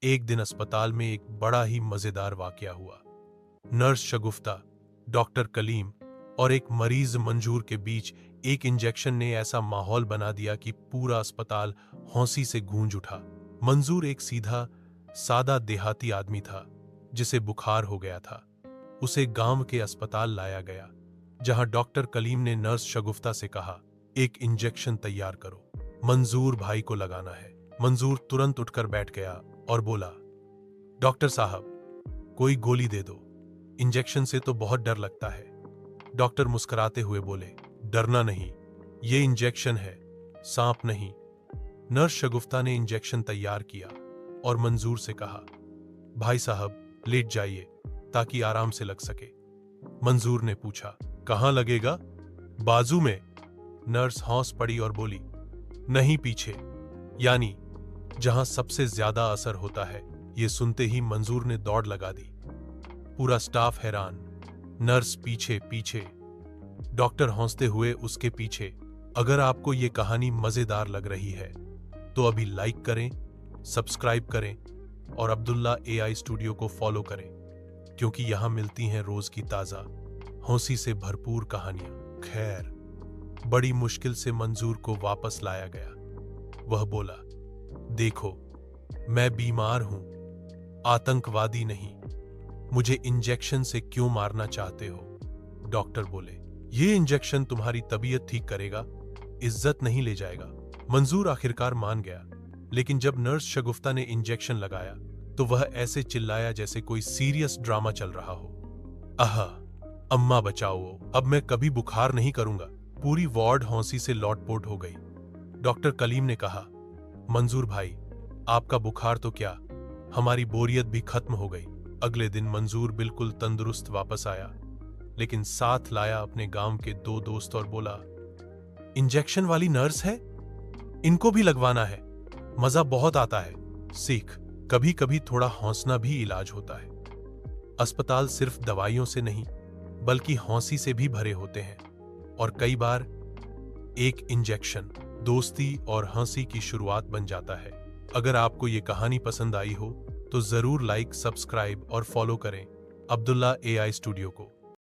एक दिन अस्पताल में एक बड़ा ही मजेदार वाकया हुआ। नर्स शगुफ्ता, डॉक्टर कलीम और एक मरीज मंजूर के बीच एक इंजेक्शन ने ऐसा माहौल बना दिया कि पूरा अस्पताल हौंसी से गूंज उठा। मंजूर एक सीधा सादा देहाती आदमी था जिसे बुखार हो गया था। उसे गांव के अस्पताल लाया गया, जहां डॉक्टर कलीम ने नर्स शगुफ्ता से कहा, एक इंजेक्शन तैयार करो, मंजूर भाई को लगाना है। मंजूर तुरंत उठकर बैठ गया और बोला, डॉक्टर साहब, कोई गोली दे दो, इंजेक्शन से तो बहुत डर लगता है। डॉक्टर मुस्कुराते हुए बोले, डरना नहीं, ये इंजेक्शन है, सांप नहीं। नर्स शगुफ्ता ने इंजेक्शन तैयार किया और मंजूर से कहा, भाई साहब लेट जाइए ताकि आराम से लग सके। मंजूर ने पूछा, कहां लगेगा? बाजू में। नर्स हौस पड़ी और बोली, नहीं पीछे, यानी जहां सबसे ज्यादा असर होता है। ये सुनते ही मंजूर ने दौड़ लगा दी। पूरा स्टाफ हैरान, नर्स पीछे पीछे, डॉक्टर हौंसते हुए उसके पीछे। अगर आपको ये कहानी मजेदार लग रही है तो अभी लाइक करें, सब्सक्राइब करें और अब्दुल्ला एआई स्टूडियो को फॉलो करें, क्योंकि यहां मिलती हैं रोज की ताजा हौंसी से भरपूर कहानियां। खैर, बड़ी मुश्किल से मंजूर को वापस लाया गया। वह बोला, देखो, मैं बीमार हूं, आतंकवादी नहीं। मुझे इंजेक्शन से क्यों मारना चाहते हो? डॉक्टर बोले, ये इंजेक्शन तुम्हारी तबीयत ठीक करेगा, इज्जत नहीं ले जाएगा। मंजूर आखिरकार मान गया, लेकिन जब नर्स शगुफ्ता ने इंजेक्शन लगाया तो वह ऐसे चिल्लाया जैसे कोई सीरियस ड्रामा चल रहा हो। आहा, अम्मा बचाओ, अब मैं कभी बुखार नहीं करूंगा। पूरी वार्ड हौंसी से लौटपोट हो गई। डॉक्टर कलीम ने कहा, मंजूर भाई, आपका बुखार तो क्या, हमारी बोरियत भी खत्म हो गई। अगले दिन मंजूर बिल्कुल तंदुरुस्त वापस आया, लेकिन साथ लाया अपने गांव के 2 दोस्त और बोला, इंजेक्शन वाली नर्स है, इनको भी लगवाना है, मजा बहुत आता है। सीख, कभी कभी थोड़ा हौसला भी इलाज होता है। अस्पताल सिर्फ दवाइयों से नहीं बल्कि हौंसी से भी भरे होते हैं, और कई बार एक इंजेक्शन दोस्ती और हंसी की शुरुआत बन जाता है। अगर आपको ये कहानी पसंद आई हो तो जरूर लाइक, सब्सक्राइब और फॉलो करें अब्दुल्ला एआई स्टूडियो को।